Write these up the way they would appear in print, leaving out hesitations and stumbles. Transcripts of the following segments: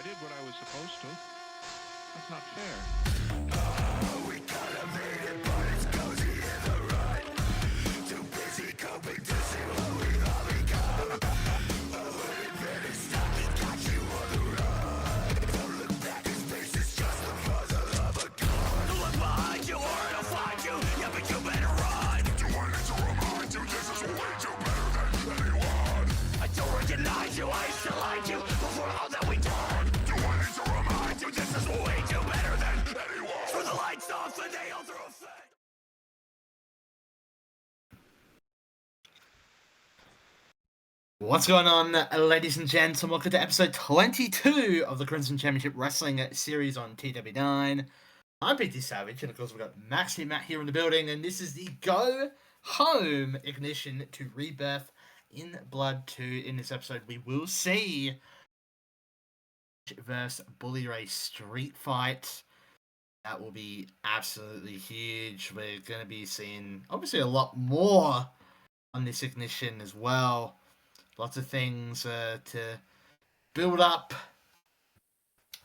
did what I was supposed to. That's not fair. We gotta make it, but it's cozy in the rut. Too busy coping to see what we've all become. A hooded vanish stop, it got you on the run. Don't look back, his face is just the muzzle of a gun. Don't look behind you or it'll find you. Yeah, but you better run. Do I need to remind you this is way too better than anyone? I don't recognize you, I used to like you before all that we done. Do I need to remind you this is way too better than anyone? For the lights off and they all through a fence. What's going on, ladies and gents, and welcome to episode 22 of the Crimson Championship Wrestling series on TEW9. I'm PT Savage, and of course we've got Max and Matt here in the building, and this is the Go Home Ignition to Rebirth in Blood 2. In this episode, we will see versus Bully Ray street fight. That will be absolutely huge. We're going to be seeing, obviously, a lot more on this Ignition as well. Lots of things to build up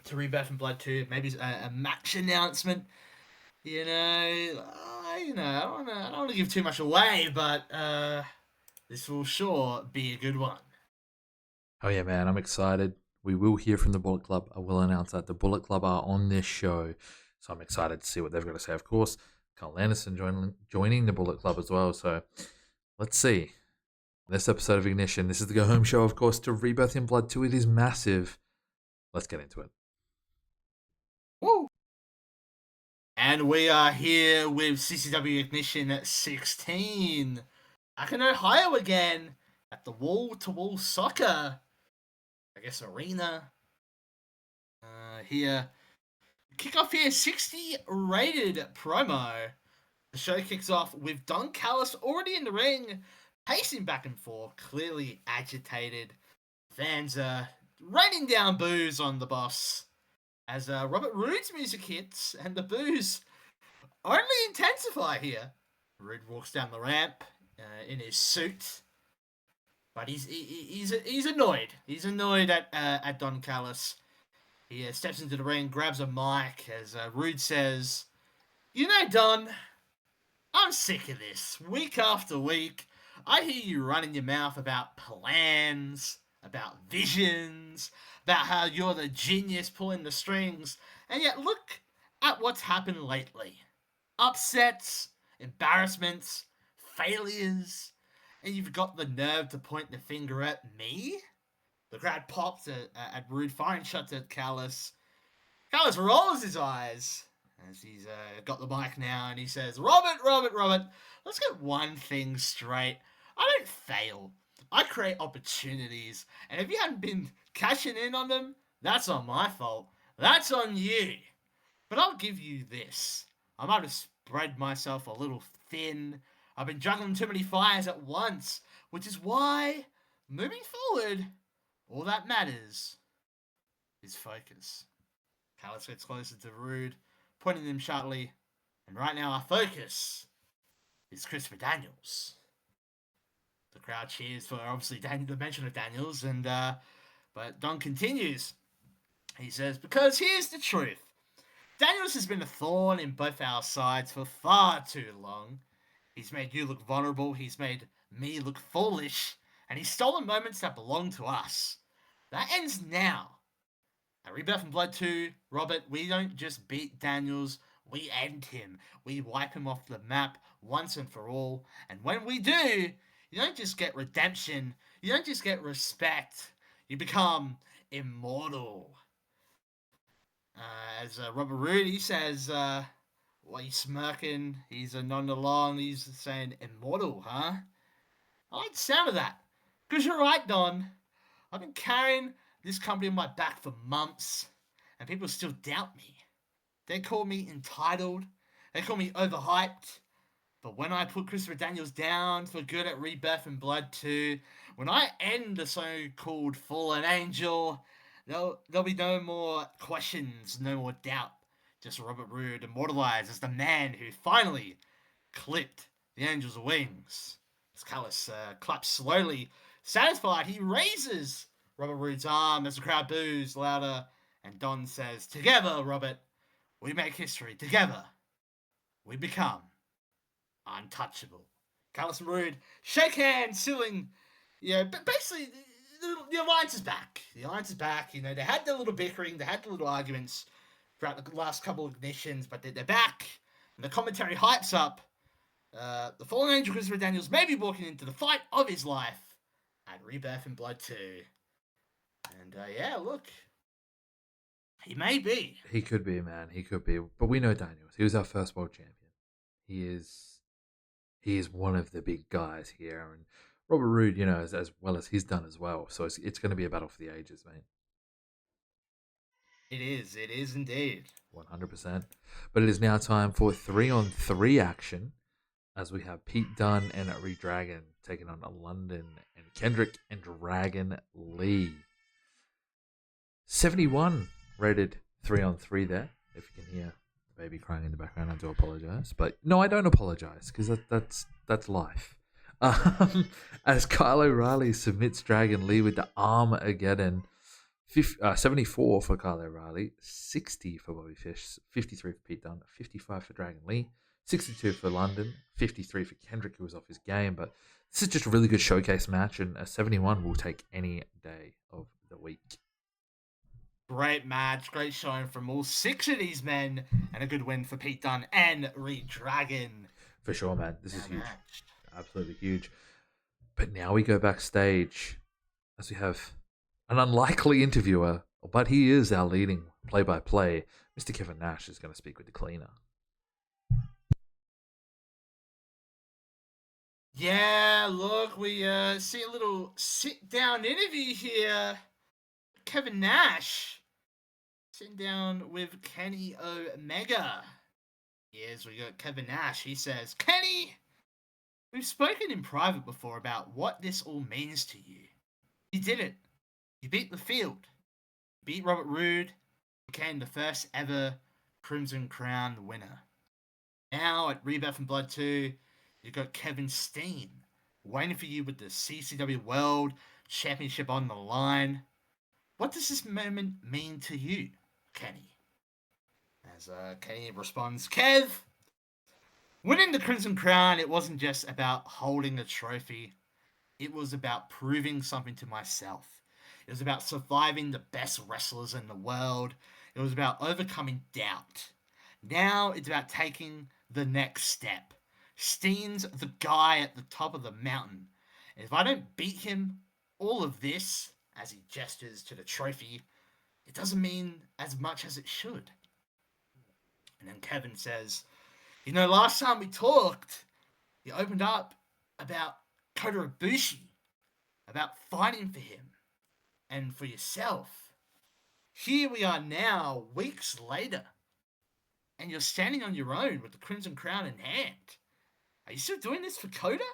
to Rebirth in Blood 2. Maybe a match announcement. I don't want to give too much away, but this will sure be a good one. Oh yeah, man, I'm excited. We will hear from the Bullet Club. I will announce that the Bullet Club are on this show, so I'm excited to see what they've got to say. Of course, Carl Anderson joining the Bullet Club as well, so let's see. This episode of Ignition, this is the Go Home show, of course, to Rebirth in Blood 2. It is massive. Let's get into it. Woo! And we are here with CCW Ignition 16. Back in Ohio again at the wall-to-wall soccer, arena. Here. Kick off here, 60 rated promo. The show kicks off with Don Callis already in the ring, pacing back and forth, clearly agitated. Fans are raining down boos on the boss as Robert Roode's music hits, and the boos only intensify here. Roode walks down the ramp in his suit, but he's annoyed. He's annoyed at Don Callis. He steps into the ring, grabs a mic as Roode says, "You know, Don, I'm sick of this. Week after week, I hear you running your mouth about plans, about visions, about how you're the genius pulling the strings, and yet look at what's happened lately. Upsets, embarrassments, failures, and you've got the nerve to point the finger at me?" The crowd pops at Roode, firing shots at Callis. Callis rolls his eyes as he's got the mic now, and he says, Robert, let's get one thing straight. I don't fail. I create opportunities, and if you hadn't been cashing in on them, that's not my fault. That's on you. But I'll give you this. I might have spread myself a little thin. I've been juggling too many fires at once, which is why, moving forward, all that matters is focus. Callis gets closer to Roode, pointing him sharply, and right now our focus is Christopher Daniels. The crowd cheers for, obviously, the mention of Daniels, and but Don continues. He says, because here's the truth. Daniels has been a thorn in both our sides for far too long. He's made you look vulnerable, he's made me look foolish, and he's stolen moments that belong to us. That ends now. At Rebirth in Blood 2, Robert, we don't just beat Daniels, we end him. We wipe him off the map once and for all. And when we do, you don't just get redemption, you don't just get respect, you become immortal. As Robert Roode, he says, he's smirking, he's nodding along, he's saying, immortal, huh? I like the sound of that. Because you're right, Don. I've been carrying this company on my back for months, and people still doubt me. They call me entitled, they call me overhyped, but when I put Christopher Daniels down for good at Rebirth in Blood 2, when I end the so-called fallen angel, there'll be no more questions, no more doubt. Just Robert Roode immortalized as the man who finally clipped the angel's wings. As Callis claps slowly, satisfied, he raises Robert Roode's arm as the crowd boos louder And Don says, together, Robert, we make history. Together, we become untouchable. Callis and Rude shake hands, sealing, but basically, the alliance is back. The alliance is back. They had their little bickering, they had the little arguments throughout the last couple of ignitions, but they're back. And the commentary hypes up the fallen angel Christopher Daniels may be walking into the fight of his life at Rebirth in Blood 2. And look, he may be. He could be, man. He could be. But we know Daniels. He was our first world champion. He is one of the big guys here. And Robert Roode, as well as he's done as well. So it's going to be a battle for the ages, mate. It is indeed. 100%. But it is now time for 3-on-3 action, as we have Pete Dunne and Redragon taking on London and Kendrick and Dragon Lee. 71 rated 3-on-3 there. If you can hear the baby crying in the background, I do apologize. But no, I don't apologize, because that's life. As Kyle O'Reilly submits Dragon Lee with the Armageddon. 74 for Kyle O'Reilly, 60 for Bobby Fish, 53 for Pete Dunne, 55 for Dragon Lee, 62 for London, 53 for Kendrick, who was off his game. But this is just a really good showcase match, and a 71 will take any day of the week. Great match, great showing from all 6 of these men, and a good win for Pete Dunne and Redragon. For sure, man. This is huge. Absolutely huge. But now we go backstage, as we have an unlikely interviewer, but he is our leading play-by-play. Mr. Kevin Nash is going to speak with the cleaner. Yeah, look, we see a little sit-down interview here. Kevin Nash sitting down with Kenny Omega. Yes, we got Kevin Nash. He says, Kenny, we've spoken in private before about what this all means to you. You did it. You beat the field. You beat Robert Roode. Became the first ever Crimson Crown winner. Now at Rebirth in Blood 2, you got Kevin Steen waiting for you with the CCW World Championship on the line. What does this moment mean to you, Kenny? As Kenny responds, Kev, winning the Crimson Crown, it wasn't just about holding a trophy. It was about proving something to myself. It was about surviving the best wrestlers in the world. It was about overcoming doubt. Now it's about taking the next step. Steen's the guy at the top of the mountain. And if I don't beat him, all of this, as he gestures to the trophy, it doesn't mean as much as it should. And then Kevin says, last time we talked, you opened up about Kota Ibushi, about fighting for him and for yourself. Here we are now, weeks later, and you're standing on your own with the Crimson Crown in hand. Are you still doing this for Kota?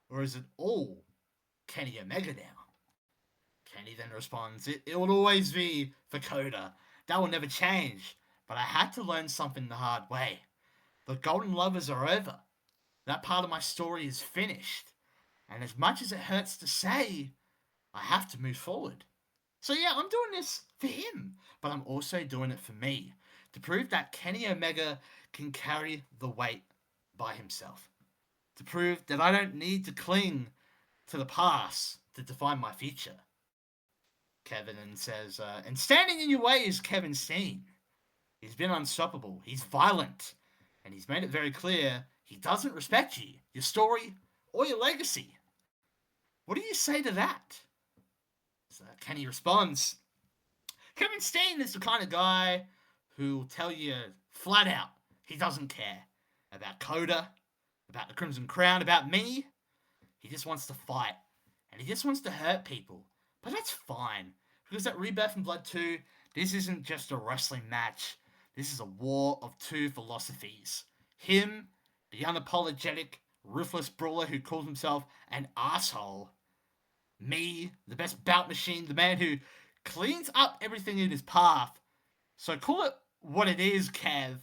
Or is it all Kenny Omega now? Kenny then responds, it will always be for Kota. That will never change. But I had to learn something the hard way. The Golden Lovers are over. That part of my story is finished. And as much as it hurts to say, I have to move forward. So yeah, I'm doing this for him, but I'm also doing it for me, to prove that Kenny Omega can carry the weight by himself. To prove that I don't need to cling to the past to define my future. Kevin says, and standing in your way is Kevin Steen. He's been unstoppable, he's violent, and he's made it very clear he doesn't respect you, your story, or your legacy. What do you say to that? So Kenny responds, Kevin Steen is the kind of guy who will tell you flat out he doesn't care about Kota, about the Crimson Crown, about me. He just wants to fight, and he just wants to hurt people. But that's fine, because at Rebirth in Blood 2, this isn't just a wrestling match. This is a war of two philosophies. Him, the unapologetic, ruthless brawler who calls himself an asshole. Me, the best bout machine, the man who cleans up everything in his path. So call it what it is, Kev.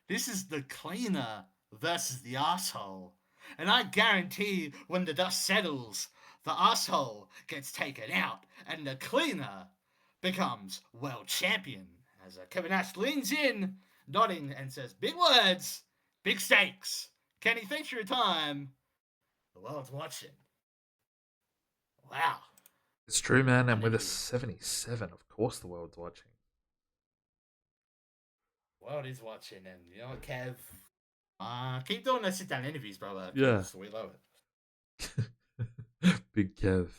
This is the cleaner versus the asshole. And I guarantee when the dust settles, the asshole gets taken out and the cleaner becomes world champion. As Kevin Nash leans in, nodding, and says, "Big words, big stakes. Kenny, thanks for your time. The world's watching." Wow. It's true, man. And with a Indeed. 77, of course the world's watching. World is watching, and you know what, Kev? Keep doing those sit-down interviews, brother. Yeah. 'Cause we love it. Big Kev.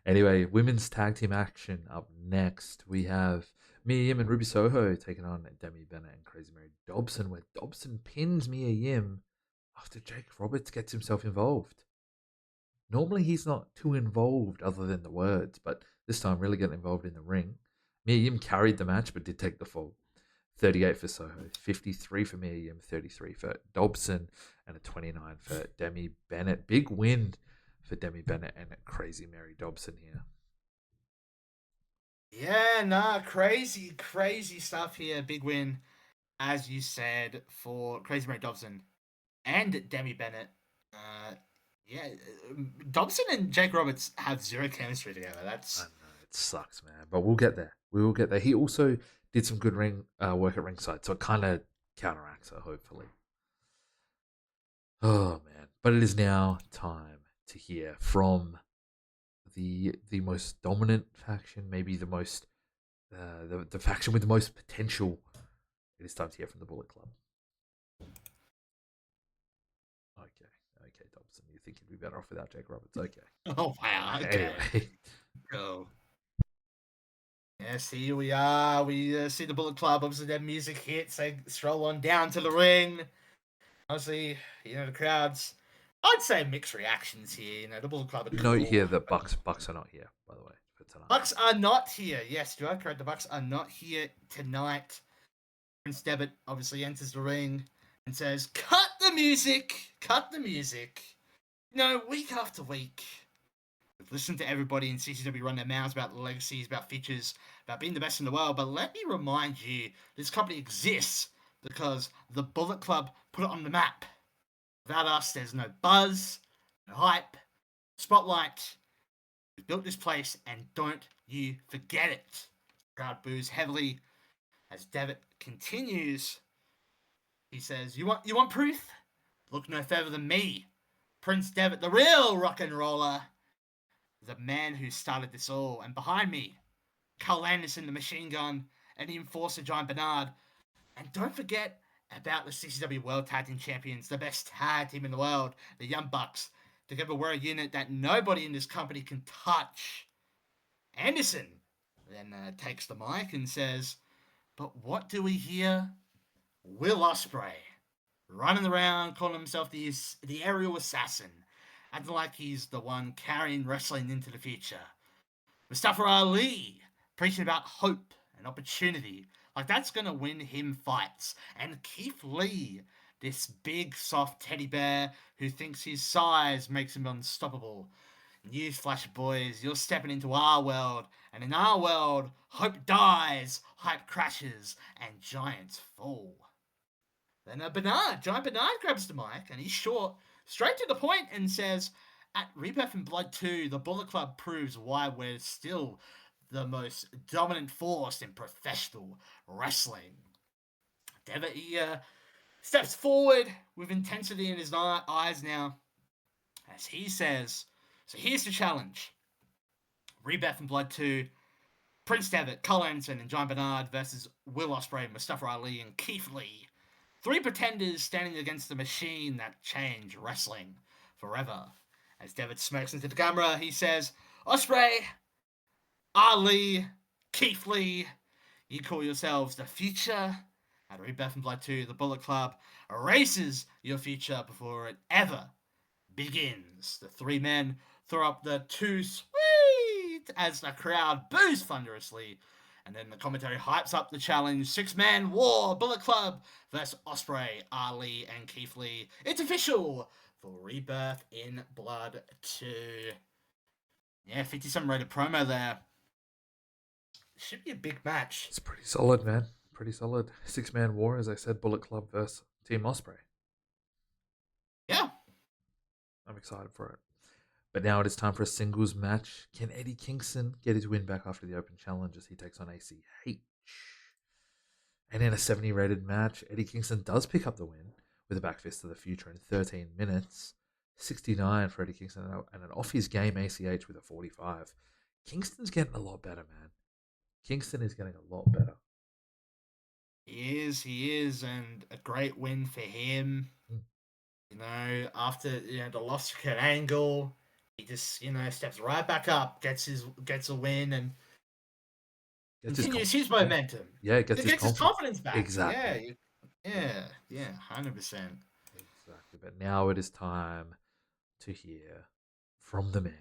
Anyway, women's tag team action up next. We have Mia Yim and Ruby Soho taking on Demi Bennett and Crazy Mary Dobson, where Dobson pins Mia Yim after Jake Roberts gets himself involved. Normally he's not too involved other than the words, but this time really getting involved in the ring. Mia Yim carried the match but did take the fall. 38 for Soho, 53 for Mia Yim, 33 for Dobson, and a 29 for Demi Bennett. Big win for Demi Bennett and Crazy Mary Dobson here. Yeah, nah, crazy stuff here. Big win, as you said, for Crazy Mary Dobson and Demi Bennett. Yeah, Dobson and Jake Roberts have zero chemistry together. I That's know, it sucks, man, but we'll get there. We will get there. He also did some good ring work at ringside, so it kind of counteracts it, hopefully. Oh, man. But it is now time to hear from the most dominant faction, maybe the most the faction with the most potential. It is time to hear from the Bullet Club. Okay, Dobson, you think you'd be better off without Jake Roberts? Okay. oh wow. Okay, Anyway, go. Yes, here we are. We see the Bullet Club. Obviously, their music hits. They stroll on down to the ring. Obviously, you know the crowds. I'd say mixed reactions here. You know the Bullet Club. Are note cool, here that but Bucks are not here, by the way, for tonight. Bucks are not here. Yes, you are correct. The Bucks are not here tonight. Prince Devitt obviously enters the ring and says, "Cut the music! Cut the music!" You know, week after week, we've listened to everybody in CCW run their mouths about legacies, about features, about being the best in the world. But let me remind you, this company exists because the Bullet Club put it on the map. Without us, there's no buzz, no hype, spotlight. We built this place, and don't you forget it. Crowd boos heavily as Devitt continues. He says, "You want proof? Look no further than me, Prince Devitt, the real rock and roller, the man who started this all. And behind me, Carl Anderson, the machine gun, and the enforcer, Giant Bernard. And don't forget about the CCW World Tag Team Champions, the best tag team in the world, the Young Bucks. Together we're a unit that nobody in this company can touch." Anderson then takes the mic and says, "But what do we hear? Will Ospreay running around calling himself the aerial assassin, acting like he's the one carrying wrestling into the future. Mustafa Ali preaching about hope and opportunity, like that's gonna win him fights. And Keith Lee, this big soft teddy bear who thinks his size makes him unstoppable. Newsflash, boys, you're stepping into our world, and in our world, hope dies, hype crashes, and giants fall." Then Giant Bernard grabs the mic, and he's short, straight to the point, and says, "At Rebirth and Blood 2, the Bullet Club proves why we're still the most dominant force in professional wrestling." Devitt, he steps forward with intensity in his eyes now, as he says, "So here's the challenge. Rebirth and Blood 2, Prince Devitt, Cole Anderson, and Giant Bernard versus Will Ospreay, Mustafa Ali, and Keith Lee. 3 pretenders standing against the machine that changed wrestling forever." As Devitt smirks into the camera, he says, "Ospreay, Ali, Keith Lee, you call yourselves the future. At Rebirth and Blood 2, the Bullet Club erases your future before it ever begins." The 3 men throw up the 2 sweet as the crowd boos thunderously. And then the commentary hypes up the challenge. 6-man war, Bullet Club versus Ospreay, Ali, and Keith Lee. It's official for Rebirth in Blood 2. Yeah, 50-some rated promo there. Should be a big match. It's pretty solid, man. Pretty solid. 6-man war, as I said, Bullet Club versus Team Ospreay. Yeah. I'm excited for it. But now it is time for a singles match. Can Eddie Kingston get his win back after the open challenge as he takes on ACH? And in a 70 rated match, Eddie Kingston does pick up the win with a back fist of the future in 13 minutes. 69 for Eddie Kingston and an off his game ACH with a 45. Kingston's getting a lot better, man. Kingston is getting a lot better. He is, and a great win for him. Mm. You know, after the loss to Kurt Angle, he just steps right back up, gets a win, and continues his momentum. Yeah, it It gets his confidence back. Exactly. Yeah, 100%. Exactly. But now it is time to hear from the man,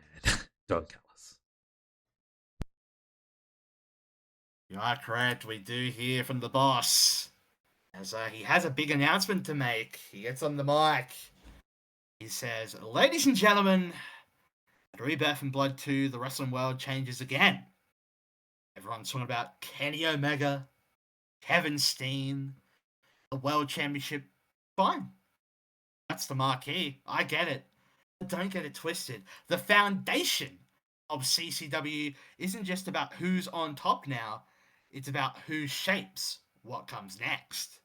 Don Callis. You are correct. We do hear from the boss. As he has a big announcement to make. He gets on the mic. He says, "Ladies and gentlemen, at Rebirth and Blood 2, the wrestling world changes again. Everyone's talking about Kenny Omega, Kevin Steen, the World Championship. Fine. That's the marquee. I get it. But don't get it twisted. The foundation of CCW isn't just about who's on top now. It's about who shapes what comes next.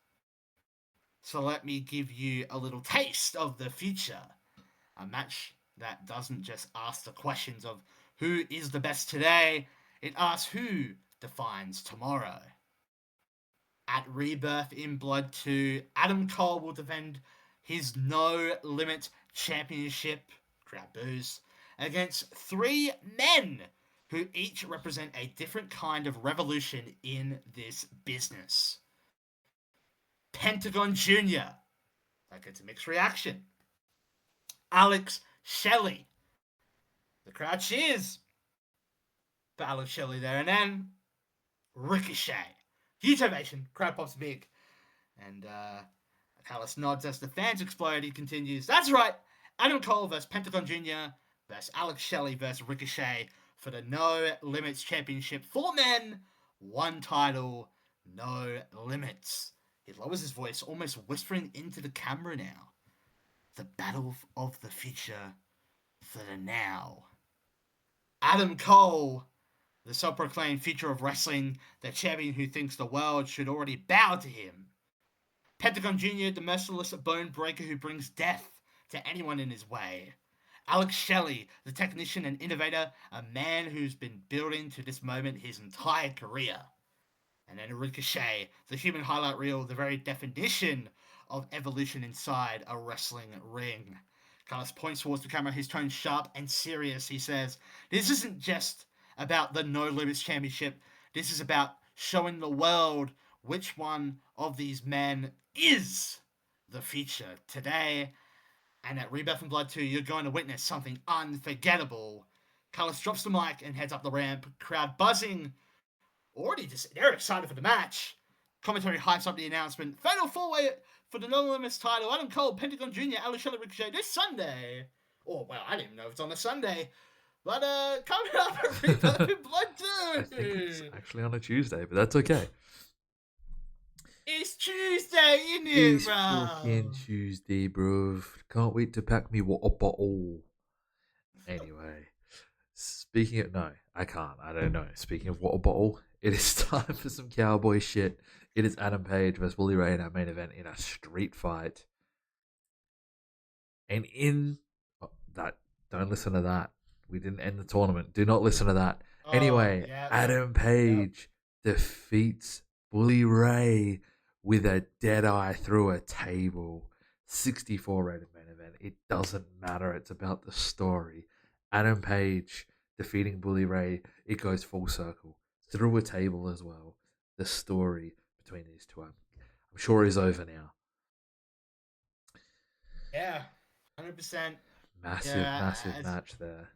So let me give you a little taste of the future. A match that doesn't just ask the questions of who is the best today, it asks who defines tomorrow. At Rebirth in Blood 2, Adam Cole will defend his No Limit Championship, crowd boos, against 3 men who each represent a different kind of revolution in this business. Pentagon Jr. That gets a mixed reaction. Alex Shelley. The crowd cheers for Alex Shelley there. And then Ricochet. Huge ovation. Crowd pops big. And Callis nods as the fans explode. He continues, "That's right. Adam Cole versus Pentagon Jr. versus Alex Shelley versus Ricochet for the No Limits Championship. 4 men, 1 title, no limits." He lowers his voice, almost whispering into the camera now. The battle of the future for the now. Adam Cole, the self-proclaimed future of wrestling, the champion who thinks the world should already bow to him. Pentagon Jr., the merciless bone breaker who brings death to anyone in his way. Alex Shelley, the technician and innovator, a man who's been building to this moment his entire career. And then Ricochet, the human highlight reel, the very definition of evolution inside a wrestling ring. Carlos points towards the camera, his tone sharp and serious. He says, "This isn't just about the No Limits Championship. This is about showing the world which one of these men is the future today. And at Rebirth and Blood 2, you're going to witness something unforgettable." Carlos drops the mic and heads up the ramp, crowd buzzing. They're excited for the match. Commentary hypes up the announcement. Fatal 4-way for the No Limits title. Adam Cole, Pentagon Jr., Alex Shelley, Ricochet this Sunday. Oh, well, I didn't even know if it's on a Sunday. But coming up at Rebirth in Blood 2. I think it's actually on a Tuesday, but that's okay. It's Tuesday, isn't it, It's bro? fucking Tuesday, bro. Can't wait to pack me water bottle. Anyway, speaking of... No, I can't. I don't know. Speaking of water bottle, it is time for some cowboy shit. It is Adam Page versus Bully Ray in our main event in a street fight. And in... Oh, that... Don't listen to that. We didn't end the tournament. Do not listen to that. Anyway, yeah, Adam Page defeats Bully Ray with a dead eye through a table. 64 rated main event. It doesn't matter. It's about the story. Adam Page defeating Bully Ray. It goes full circle. Through a table as well. The story between these two, I'm sure, is over now. Yeah, 100%. Massive match there.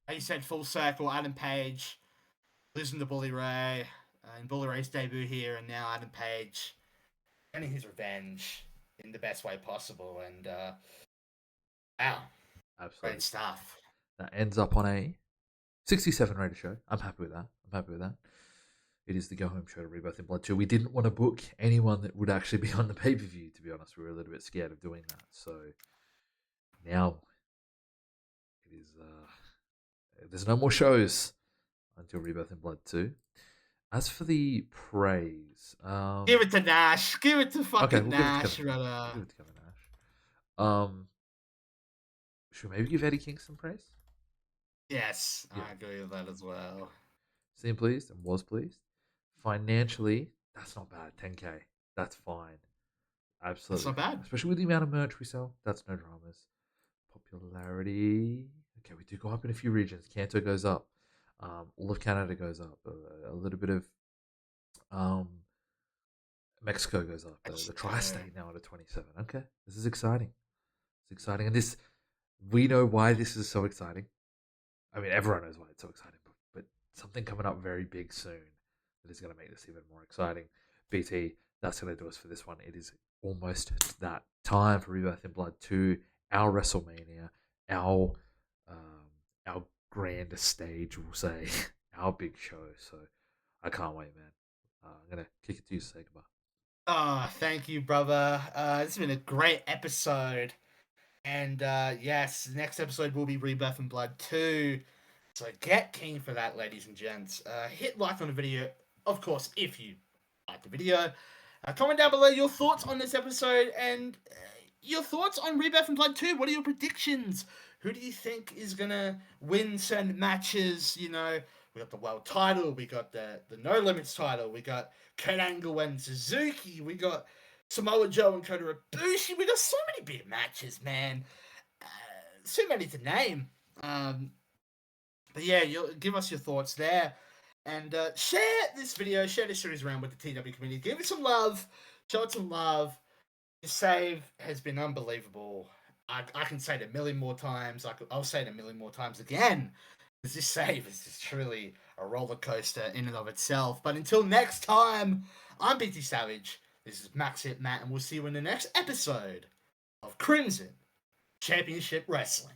As you said, full circle. Adam Page losing to Bully Ray in Bully Ray's debut here, and now Adam Page getting his revenge in the best way possible. And wow, Absolutely. great stuff. That ends up on a 67 rated show. I'm happy with that. It is the go home show to Rebirth in Blood 2. We didn't want to book anyone that would actually be on the pay per view, to be honest. We were a little bit scared of doing that. So now it is. There's no more shows until Rebirth in Blood 2. As for the praise, Give it to Nash. Give it to okay, fucking we'll give it to Nash, Kevin Nash. brother. We'll give it to Kevin Nash. Should we maybe give Eddie King some praise? Yes, Yeah. I agree with that as well. Seemed pleased and was pleased. Financially, that's not bad. 10K. That's fine. Absolutely not fine. bad. Especially with the amount of merch we sell. That's no dramas. Popularity. Okay, we do go up in a few regions. Kanto goes up. All of Canada goes up. A little bit of um, Mexico goes up. The tri-state now at a 27. Okay, this is exciting. It's exciting, and this we know why this is so exciting. I mean, everyone knows why it's so exciting, but something coming up very big soon that is going to make this even more exciting. BT, that's going to do us for this one. It is almost that time for Rebirth in Blood 2, our WrestleMania, our our grandest stage, we'll say, our big show. So I can't wait, man. I'm going to kick it to you to say goodbye. Thank you, brother. This has been a great episode. And yes, the next episode will be Rebirth in Blood 2. So get keen for that, ladies and gents. Hit like on the video, of course, if you like the video. Comment down below your thoughts on this episode and your thoughts on Rebirth in Blood 2. What are your predictions? Who do you think is going to win certain matches? You know, we got the world title, we got the No Limits title, we got Kurt Angle and Suzuki, we got Samoa Joe and Kota Ibushi. We got so many big matches, man. So many to name. But yeah, you'll give us your thoughts there. And share this video, share this series around with the TW community. Give it some love. Show it some love. The save has been unbelievable. I can say it a million more times. I'll say it a million more times again. Because this save is just truly a roller coaster in and of itself. But until next time, I'm BT Savage. This is Max Hit Matt, and we'll see you in the next episode of Crimson Championship Wrestling.